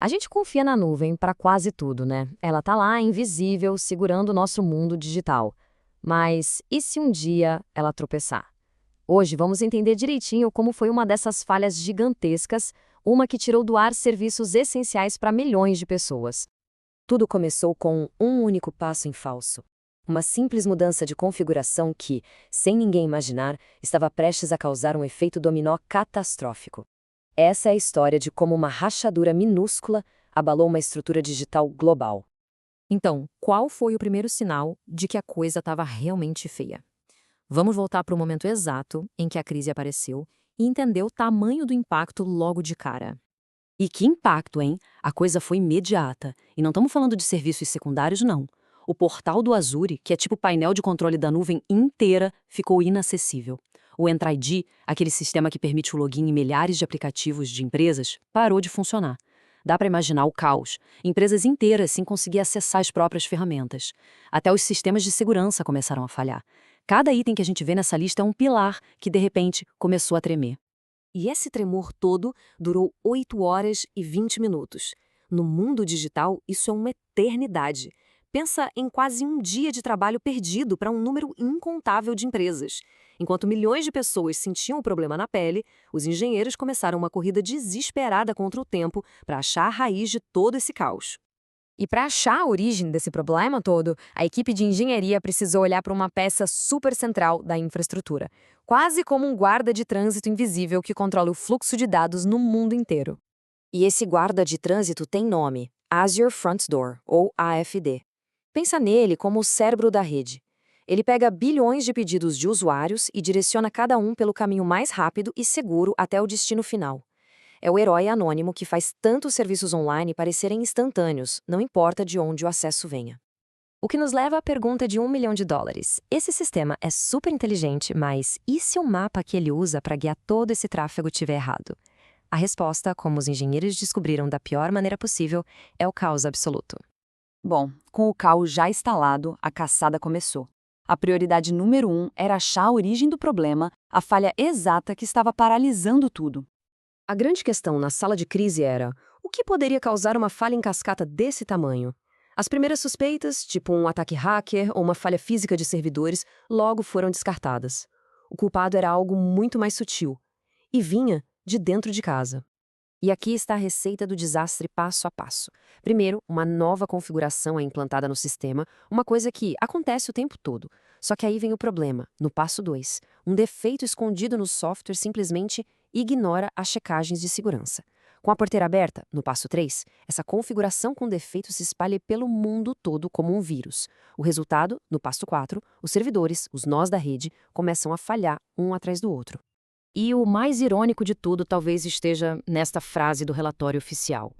A gente confia na nuvem para quase tudo, né? Ela tá lá, invisível, segurando o nosso mundo digital. Mas e se um dia ela tropeçar? Hoje vamos entender direitinho como foi uma dessas falhas gigantescas, uma que tirou do ar serviços essenciais para milhões de pessoas. Tudo começou com um único passo em falso. Uma simples mudança de configuração que, sem ninguém imaginar, estava prestes a causar um efeito dominó catastrófico. Essa é a história de como uma rachadura minúscula abalou uma estrutura digital global. Então, qual foi o primeiro sinal de que a coisa estava realmente feia? Vamos voltar para o momento exato em que a crise apareceu e entender o tamanho do impacto logo de cara. E que impacto, hein? A coisa foi imediata. E não estamos falando de serviços secundários, não. O portal do Azure, que é tipo o painel de controle da nuvem inteira, ficou inacessível. O Entra ID, aquele sistema que permite o login em milhares de aplicativos de empresas, parou de funcionar. Dá para imaginar o caos. Empresas inteiras sem conseguir acessar as próprias ferramentas. Até os sistemas de segurança começaram a falhar. Cada item que a gente vê nessa lista é um pilar que, de repente, começou a tremer. E esse tremor todo durou 8 horas e 20 minutos. No mundo digital, isso é uma eternidade. Pensa em quase um dia de trabalho perdido para um número incontável de empresas. Enquanto milhões de pessoas sentiam o problema na pele, os engenheiros começaram uma corrida desesperada contra o tempo para achar a raiz de todo esse caos. E para achar a origem desse problema todo, a equipe de engenharia precisou olhar para uma peça super central da infraestrutura, quase como um guarda de trânsito invisível que controla o fluxo de dados no mundo inteiro. E esse guarda de trânsito tem nome: Azure Front Door, ou AFD. Pensa nele como o cérebro da rede. Ele pega bilhões de pedidos de usuários e direciona cada um pelo caminho mais rápido e seguro até o destino final. É o herói anônimo que faz tantos serviços online parecerem instantâneos, não importa de onde o acesso venha. O que nos leva à pergunta de US$ 1 milhão. Esse sistema é super inteligente, mas e se o mapa que ele usa para guiar todo esse tráfego estiver errado? A resposta, como os engenheiros descobriram da pior maneira possível, é o caos absoluto. Bom, com o caos já instalado, a caçada começou. A prioridade número 1 era achar a origem do problema, a falha exata que estava paralisando tudo. A grande questão na sala de crise era: o que poderia causar uma falha em cascata desse tamanho? As primeiras suspeitas, tipo um ataque hacker ou uma falha física de servidores, logo foram descartadas. O culpado era algo muito mais sutil e vinha de dentro de casa. E aqui está a receita do desastre passo a passo. Primeiro, uma nova configuração é implantada no sistema, uma coisa que acontece o tempo todo. Só que aí vem o problema. No passo 2, um defeito escondido no software simplesmente ignora as checagens de segurança. Com a porteira aberta, no passo 3, essa configuração com defeito se espalha pelo mundo todo como um vírus. O resultado, no passo 4, os servidores, os nós da rede, começam a falhar um atrás do outro. E o mais irônico de tudo talvez esteja nesta frase do relatório oficial.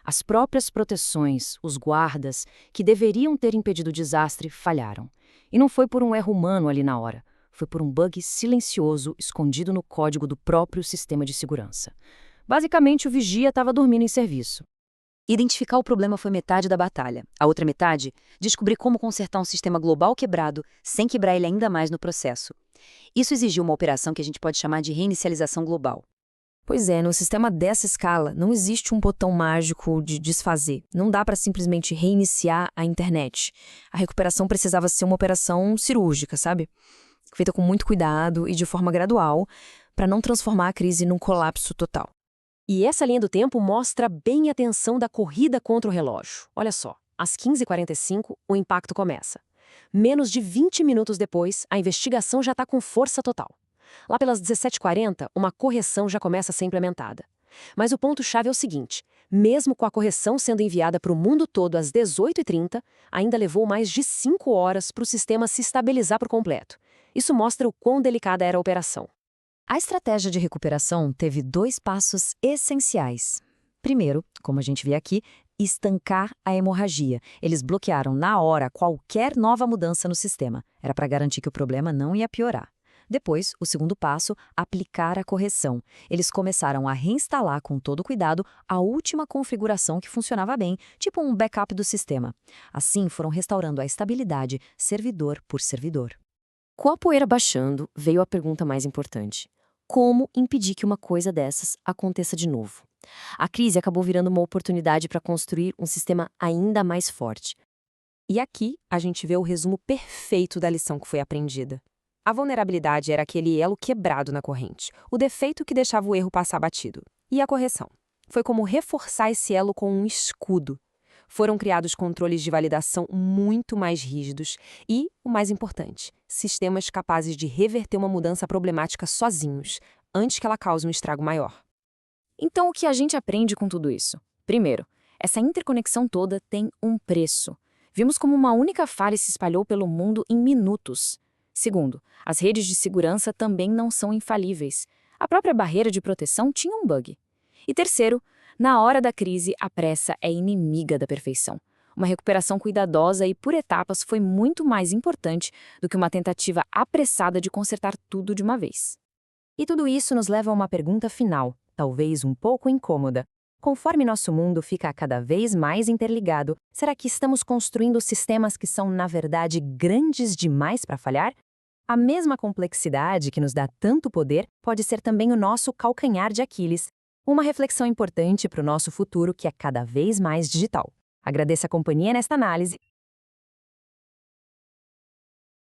As próprias proteções, os guardas, que deveriam ter impedido o desastre, falharam. E não foi por um erro humano ali na hora. Foi por um bug silencioso escondido no código do próprio sistema de segurança. Basicamente, o vigia estava dormindo em serviço. Identificar o problema foi metade da batalha. A outra metade, descobrir como consertar um sistema global quebrado sem quebrar ele ainda mais no processo. Isso exigiu uma operação que a gente pode chamar de reinicialização global. Pois é, no sistema dessa escala, não existe um botão mágico de desfazer. Não dá para simplesmente reiniciar a internet. A recuperação precisava ser uma operação cirúrgica, sabe? Feita com muito cuidado e de forma gradual, para não transformar a crise num colapso total. E essa linha do tempo mostra bem a tensão da corrida contra o relógio. Olha só, às 15h45, o impacto começa. Menos de 20 minutos depois, a investigação já está com força total. Lá pelas 17h40, uma correção já começa a ser implementada. Mas o ponto-chave é o seguinte: mesmo com a correção sendo enviada para o mundo todo às 18h30, ainda levou mais de 5 horas para o sistema se estabilizar por completo. Isso mostra o quão delicada era a operação. A estratégia de recuperação teve 2 passos essenciais. Primeiro, como a gente vê aqui, estancar a hemorragia. Eles bloquearam na hora qualquer nova mudança no sistema. Era para garantir que o problema não ia piorar. Depois, o segundo passo, aplicar a correção. Eles começaram a reinstalar com todo cuidado a última configuração que funcionava bem, tipo um backup do sistema. Assim, foram restaurando a estabilidade servidor por servidor. Com a poeira baixando, veio a pergunta mais importante: como impedir que uma coisa dessas aconteça de novo? A crise acabou virando uma oportunidade para construir um sistema ainda mais forte. E aqui a gente vê o resumo perfeito da lição que foi aprendida. A vulnerabilidade era aquele elo quebrado na corrente, o defeito que deixava o erro passar batido. E a correção? Foi como reforçar esse elo com um escudo. Foram criados controles de validação muito mais rígidos e, o mais importante, sistemas capazes de reverter uma mudança problemática sozinhos, antes que ela cause um estrago maior. Então, o que a gente aprende com tudo isso? Primeiro, essa interconexão toda tem um preço. Vimos como uma única falha se espalhou pelo mundo em minutos. Segundo, as redes de segurança também não são infalíveis. A própria barreira de proteção tinha um bug. E terceiro, na hora da crise, a pressa é inimiga da perfeição. Uma recuperação cuidadosa e por etapas foi muito mais importante do que uma tentativa apressada de consertar tudo de uma vez. E tudo isso nos leva a uma pergunta final, talvez um pouco incômoda. Conforme nosso mundo fica cada vez mais interligado, será que estamos construindo sistemas que são, na verdade, grandes demais para falhar? A mesma complexidade que nos dá tanto poder pode ser também o nosso calcanhar de Aquiles. Uma reflexão importante para o nosso futuro que é cada vez mais digital. Agradeço a companhia nesta análise